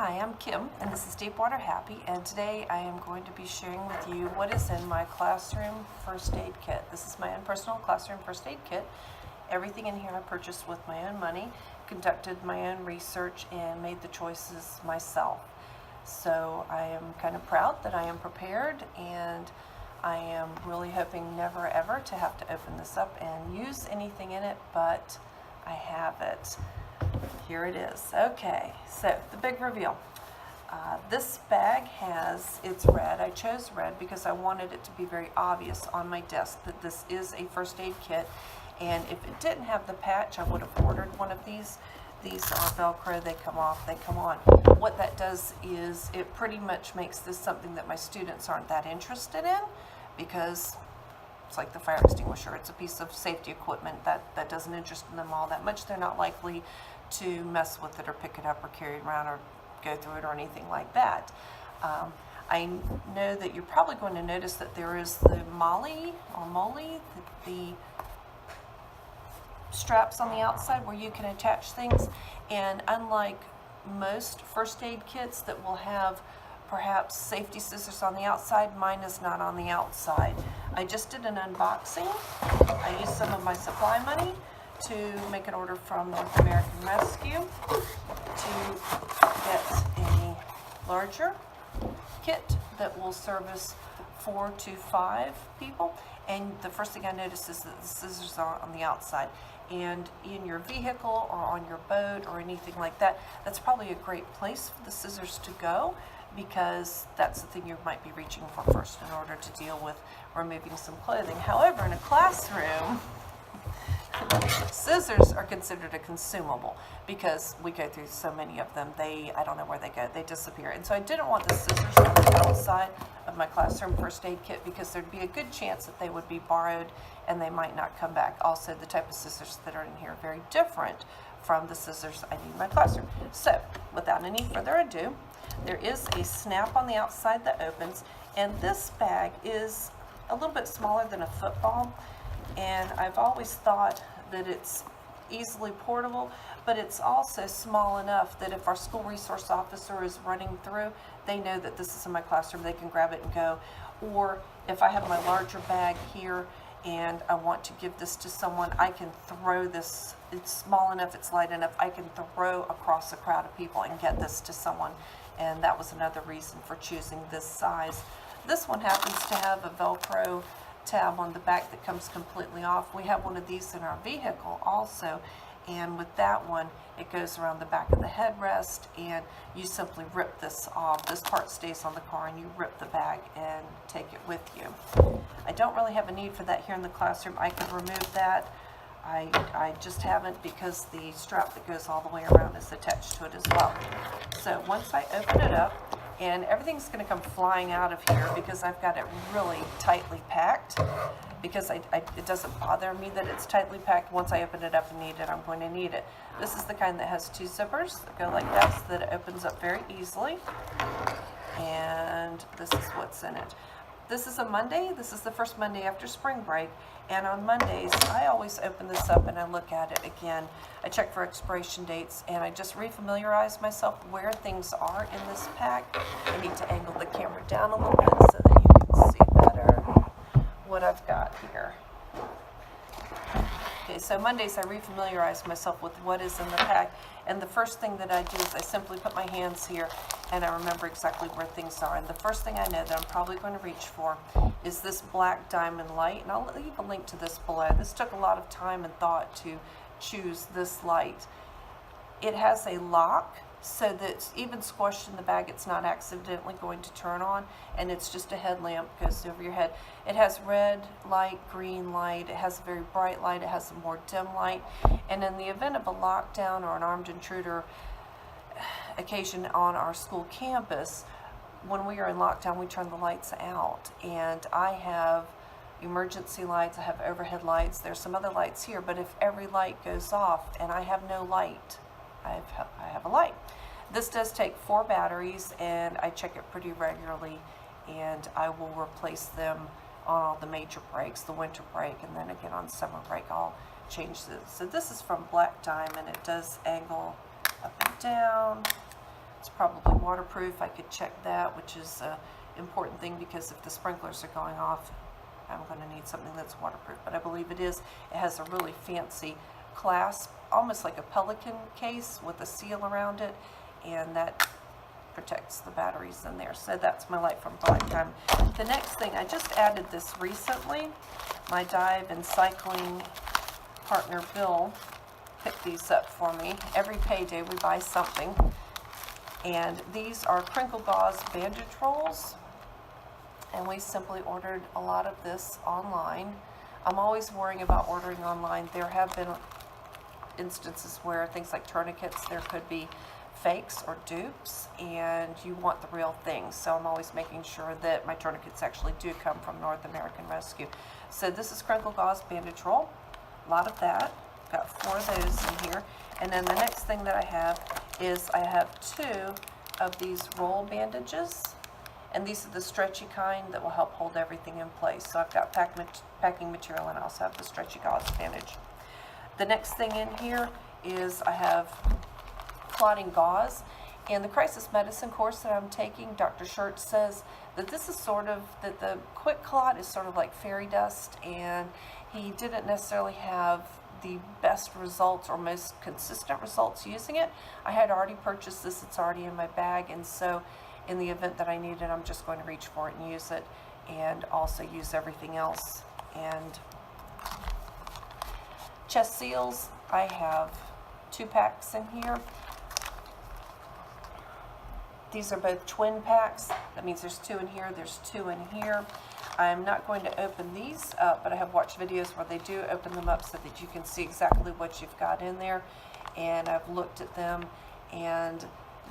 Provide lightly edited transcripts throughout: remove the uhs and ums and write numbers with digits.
Hi, I'm Kim, and this is Deepwater Happy, and today I am going to be sharing with you what is in my classroom first aid kit. This is my own personal classroom first aid kit. Everything in here I purchased with my own money, conducted my own research, and made the choices myself. So I am kind of proud that I am prepared, and I am really hoping never ever to have to open this up and use anything in it, but I have it. Here it is. Okay, so the big reveal. This bag it's red. I chose red because I wanted it to be very obvious on my desk that this is a first aid kit, and if it didn't have the patch, I would have ordered one of these. These are Velcro. They come off, they come on. What that does is it pretty much makes this something that my students aren't that interested in, because it's like the fire extinguisher. It's a piece of safety equipment that doesn't interest them all that much. They're not likely to mess with it or pick it up or carry it around or go through it or anything like that. I know that you're probably going to notice that there is the molly, the straps on the outside where you can attach things, and unlike most first aid kits that will have perhaps safety scissors on the outside, mine is not on the outside. I just did an unboxing. I used some of my supply money to make an order from North American Rescue to get a larger kit that will service 4 to 5 people. And the first thing I noticed is that the scissors are on the outside. And in your vehicle or on your boat or anything like that, that's probably a great place for the scissors to go, because that's the thing you might be reaching for first in order to deal with removing some clothing. However, in a classroom, scissors are considered a consumable because we go through so many of them. I don't know where they go, they disappear. And so I didn't want the scissors on the outside of my classroom first aid kit because there'd be a good chance that they would be borrowed and they might not come back. Also, the type of scissors that are in here are very different from the scissors I need in my classroom. So without any further ado, there is a snap on the outside that opens, and this bag is a little bit smaller than a football, and I've always thought that it's easily portable, but it's also small enough that if our school resource officer is running through, they know that this is in my classroom, they can grab it and go. Or if I have my larger bag here and I want to give this to someone, I can throw this. It's small enough, it's light enough, I can throw across a crowd of people and get this to someone. And that was another reason for choosing this size. This one happens to have a Velcro tab on the back that comes completely off. We have one of these in our vehicle also, and with that one it goes around the back of the headrest, and you simply rip this off. This part stays on the car and you rip the bag and take it with you. I don't really have a need for that here in the classroom. I could remove that. I just haven't, because the strap that goes all the way around is attached to it as well. So once I open it up, and everything's going to come flying out of here because I've got it really tightly packed, because it doesn't bother me that it's tightly packed. Once I open it up and need it, I'm going to need it. This is the kind that has 2 zippers that go like that, so that it opens up very easily. And this is what's in it. This is a Monday. This is the first Monday after spring break, and on Mondays I always open this up and I look at it again. I check for expiration dates, and I just refamiliarize myself where things are in this pack. I need to angle the camera down a little bit so that you can see better what I've got here. Okay, so Mondays I refamiliarize myself with what is in the pack, and the first thing that I do is I simply put my hands here and I remember exactly where things are. And the first thing I know that I'm probably going to reach for is this black diamond light, and I'll leave a link to this below. This took a lot of time and thought to choose this light. It has a lock so that even squashed in the bag, it's not accidentally going to turn on, and it's just a headlamp, goes over your head. It has red light, green light, it has a very bright light, it has a more dim light, and in the event of a lockdown or an armed intruder occasion on our school campus, when we are in lockdown, we turn the lights out, and I have emergency lights, I have overhead lights, there's some other lights here, but if every light goes off and I have no light, I have a light. This does take 4 batteries, and I check it pretty regularly, and I will replace them on all the major breaks, the winter break, and then again on summer break I'll change this. So this is from Black Diamond. It does angle up and down. It's probably waterproof. I could check that, which is an important thing because if the sprinklers are going off, I'm going to need something that's waterproof, but I believe it is. It has a really fancy clasp, almost like a Pelican case with a seal around it, and that protects the batteries in there. So that's my light from Lifetime. The next thing, I just added this recently. My dive and cycling partner Bill picked these up for me. Every payday we buy something, and these are crinkle gauze bandage rolls, and we simply ordered a lot of this online. I'm always worrying about ordering online. There have been instances where things like tourniquets, there could be fakes or dupes, and you want the real thing. So I'm always making sure that my tourniquets actually do come from North American Rescue. So this is crinkle gauze bandage roll, a lot of that. Got 4 of those in here. And then the next thing that I have is I have 2 of these roll bandages, and these are the stretchy kind that will help hold everything in place. So I've got packing material, and I also have the stretchy gauze bandage. The next thing in here is I have clotting gauze. In the crisis medicine course that I'm taking, Dr. Schertz says that this is sort of, that the quick clot is sort of like fairy dust, and he didn't necessarily have the best results or most consistent results using it. I had already purchased this, it's already in my bag, and so in the event that I need it, I'm just going to reach for it and use it, and also use everything else. And chest seals, I have 2 packs in here. These are both twin packs. That means there's 2 in here, there's 2 in here. I'm not going to open these up, but I have watched videos where they do open them up so that you can see exactly what you've got in there. And I've looked at them, and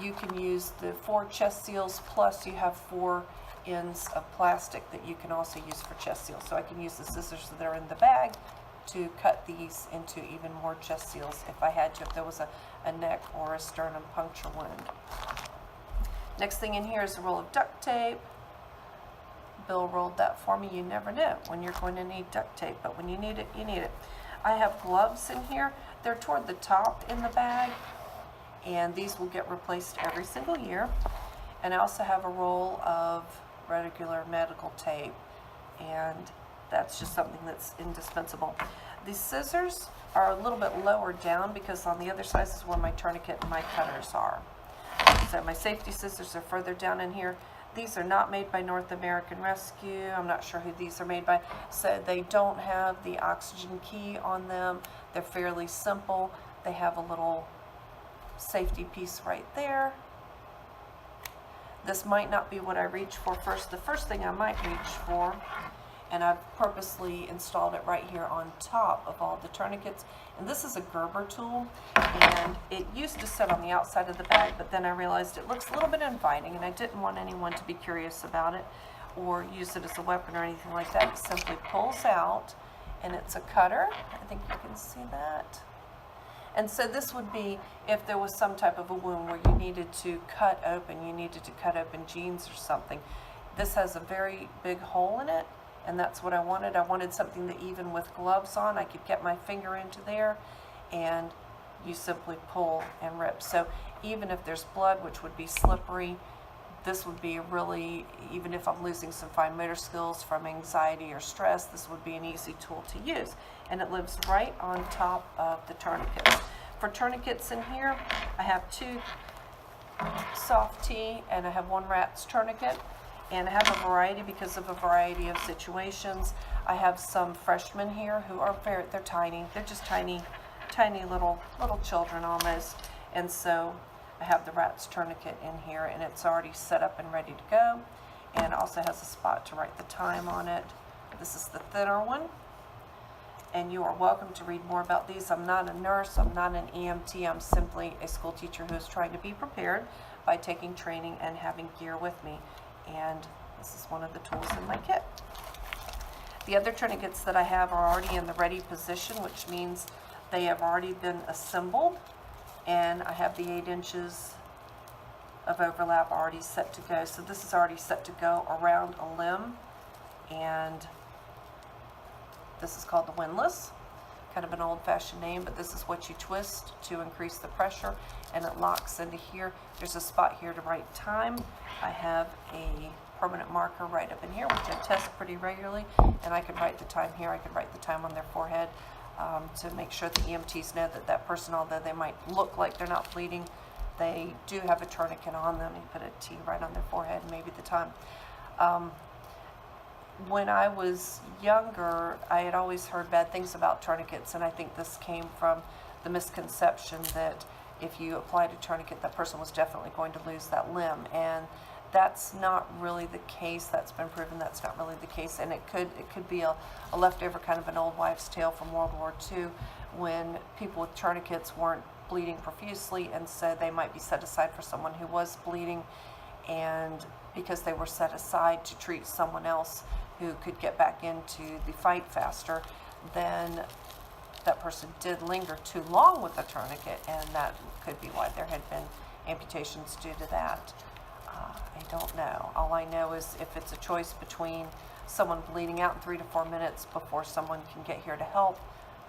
you can use the 4 chest seals, plus you have 4 ends of plastic that you can also use for chest seals. So I can use the scissors that are in the bag to cut these into even more chest seals if I had to, if there was a neck or a sternum puncture wound. Next thing in here is a roll of duct tape. Bill rolled that for me. You never know when you're going to need duct tape, but when you need it, you need it. I have gloves in here. They're toward the top in the bag, and these will get replaced every single year. And I also have a roll of regular medical tape, and that's just something that's indispensable. These scissors are a little bit lower down because on the other side is where my tourniquet and my cutters are. So my safety scissors are further down in here. These are not made by North American Rescue. I'm not sure who these are made by. So they don't have the oxygen key on them. They're fairly simple. They have a little safety piece right there. This might not be what I reach for first. The first thing I might reach for, and I've purposely installed it right here on top of all the tourniquets, and this is a Gerber tool, and it used to sit on the outside of the bag, but then I realized it looks a little bit inviting, and I didn't want anyone to be curious about it or use it as a weapon or anything like that. It simply pulls out, and it's a cutter. I think you can see that. And so this would be if there was some type of a wound where you needed to cut open, jeans or something. This has a very big hole in it, and that's what I wanted. I wanted something that even with gloves on, I could get my finger into there, and you simply pull and rip. So even if there's blood, which would be slippery, this would be really, even if I'm losing some fine motor skills from anxiety or stress, this would be an easy tool to use. And it lives right on top of the tourniquets. For tourniquets in here, I have 2 soft T and I have 1 rat's tourniquet. And I have a variety because of a variety of situations. I have some freshmen here who are they're tiny. They're just tiny little children almost. And so I have the rat's tourniquet in here, and it's already set up and ready to go. And it also has a spot to write the time on it. This is the thinner one. And you are welcome to read more about these. I'm not a nurse, I'm not an EMT, I'm simply a school teacher who is trying to be prepared by taking training and having gear with me. And this is one of the tools in my kit. The other tourniquets that I have are already in the ready position, which means they have already been assembled, and I have the 8 inches of overlap already set to go. So this is already set to go around a limb, and this is called the windlass. kind of an old-fashioned name, but this is what you twist to increase the pressure, and it locks into here. There's a spot here to write time. I have a permanent marker right up in here, which I test pretty regularly, and I can write the time here. I can write the time on their forehead to make sure the EMTs know that that person, although they might look like they're not bleeding, they do have a tourniquet on them. You put a T right on their forehead and maybe the time. When I was younger, I had always heard bad things about tourniquets, and I think this came from the misconception that if you applied a tourniquet, that person was definitely going to lose that limb, and that's not really the case. That's been proven that's not really the case, and it could be a leftover, kind of an old wives' tale from World War II, when people with tourniquets weren't bleeding profusely, and so they might be set aside for someone who was bleeding, and because they were set aside to treat someone else who could get back into the fight faster, then that person did linger too long with the tourniquet, and that could be why there had been amputations due to that. I don't know. All I know is if it's a choice between someone bleeding out in 3 to 4 minutes before someone can get here to help,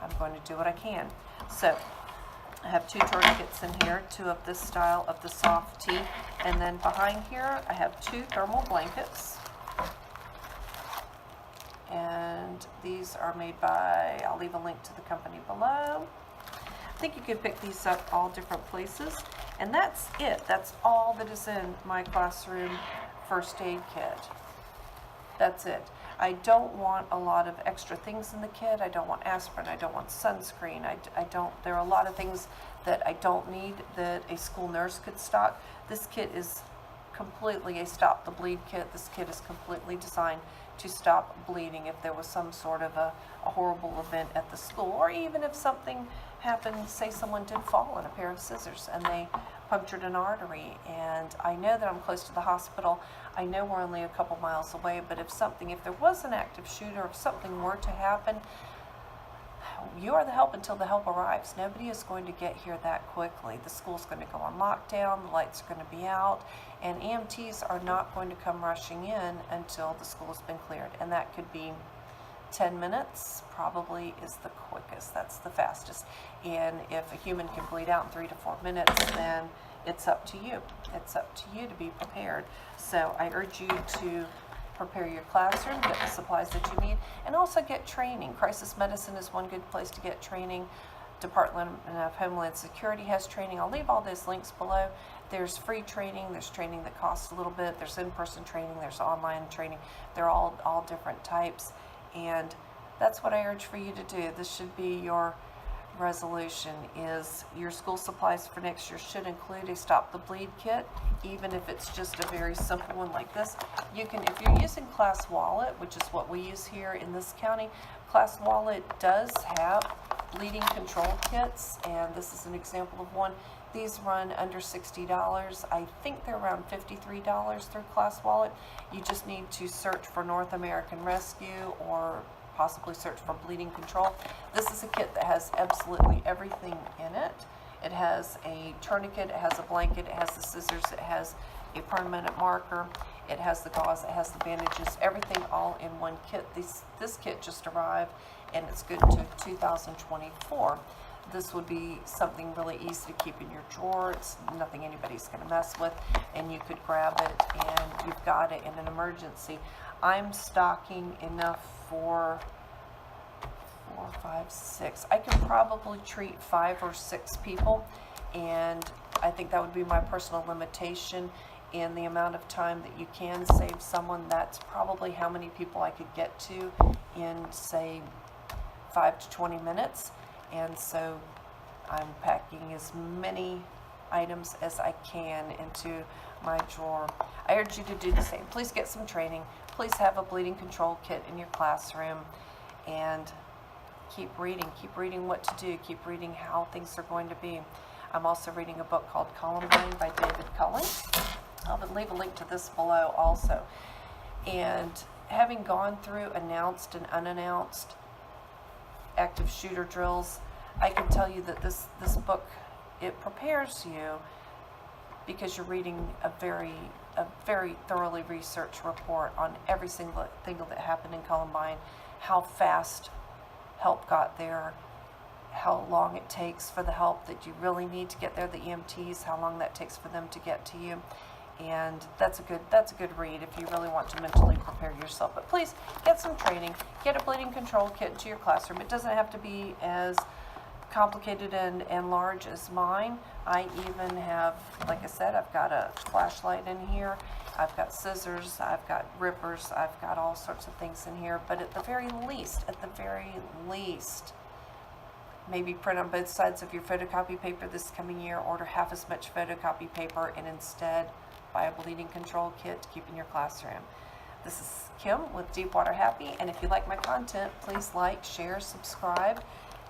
I'm going to do what I can. So I have 2 tourniquets in here, 2 of this style of the soft T, and then behind here I have 2 thermal blankets, and these are made by, I'll leave a link to the company below. I think you can pick these up all different places, and that's it. That's all that is in my classroom first aid kit. That's it. I don't want a lot of extra things in the kit. I don't want aspirin. I don't want sunscreen. There are a lot of things that I don't need that a school nurse could stock. This kit is completely a stop the bleed kit. This kit is completely designed to stop bleeding if there was some sort of a horrible event at the school, or even if something happened, say someone did fall on a pair of scissors and they punctured an artery, and I know that I'm close to the hospital. I know we're only a couple miles away, but if there was an active shooter, if something were to happen, you are the help until the help arrives. Nobody is going to get here that quickly. The school's going to go on lockdown, the lights are going to be out, and EMTs are not going to come rushing in until the school has been cleared, and that could be 10 minutes probably is the quickest. That's the fastest. And if a human can bleed out in 3 to 4 minutes, then it's up to you. It's up to you to be prepared. So I urge you to prepare your classroom, get the supplies that you need, and also get training. Crisis medicine is one good place to get training. Department of Homeland Security has training. I'll leave all those links below. There's free training, there's training that costs a little bit, there's in-person training, there's online training. They're all different types, and that's what I urge for you to do. This should be your resolution, is your school supplies for next year should include a stop the bleed kit, even if it's just a very simple one like this. You can, if you're using Class Wallet, which is what we use here in this county, Class Wallet does have bleeding control kits, and this is an example of one. These run under $60. I think they're around $53 through Class Wallet. You just need to search for North American Rescue or possibly search for bleeding control. This is a kit that has absolutely everything in it. It has a tourniquet, it has a blanket, it has the scissors, it has a permanent marker, it has the gauze, it has the bandages, everything all in one kit. This kit just arrived, and it's good to 2024. This would be something really easy to keep in your drawer. It's nothing anybody's going to mess with, and you could grab it and you've got it in an emergency. I'm stocking enough for 4, 5, 6. I could probably treat 5 or 6 people, and I think that would be my personal limitation in the amount of time that you can save someone. That's probably how many people I could get to in, say, 5 to 20 minutes. And so I'm packing as many items as I can into my drawer. I urge you to do the same. Please get some training. Please have a bleeding control kit in your classroom, and keep reading what to do, keep reading how things are going to be. I'm also reading a book called Columbine by David Cullen. I'll leave a link to this below also. And having gone through announced and unannounced active shooter drills, I can tell you that this book, it prepares you because you're reading a very thoroughly researched report on every single thing that happened in Columbine, how fast help got there, how long it takes for the help that you really need to get there, the EMTs, how long that takes for them to get to you. And that's a good read if you really want to mentally prepare yourself. But please get some training, get a bleeding control kit into your classroom. It doesn't have to be as complicated and large as mine. I even have, like I said, I've got a flashlight in here, I've got scissors, I've got rippers, I've got all sorts of things in here. But at the very least, maybe print on both sides of your photocopy paper this coming year, order half as much photocopy paper, and instead buy a bleeding control kit to keep in your classroom. This is Kim with Deepwater Happy, and if you like my content, please like, share, subscribe,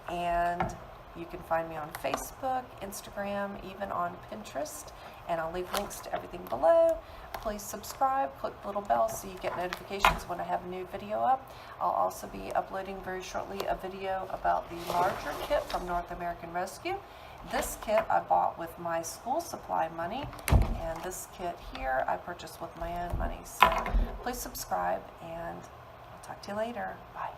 and you can find me on Facebook, Instagram, even on Pinterest, and I'll leave links to everything below. Please subscribe, click the little bell so you get notifications when I have a new video up. I'll also be uploading very shortly a video about the larger kit from North American Rescue. This kit I bought with my school supply money, and this kit here I purchased with my own money. So please subscribe, and I'll talk to you later. Bye.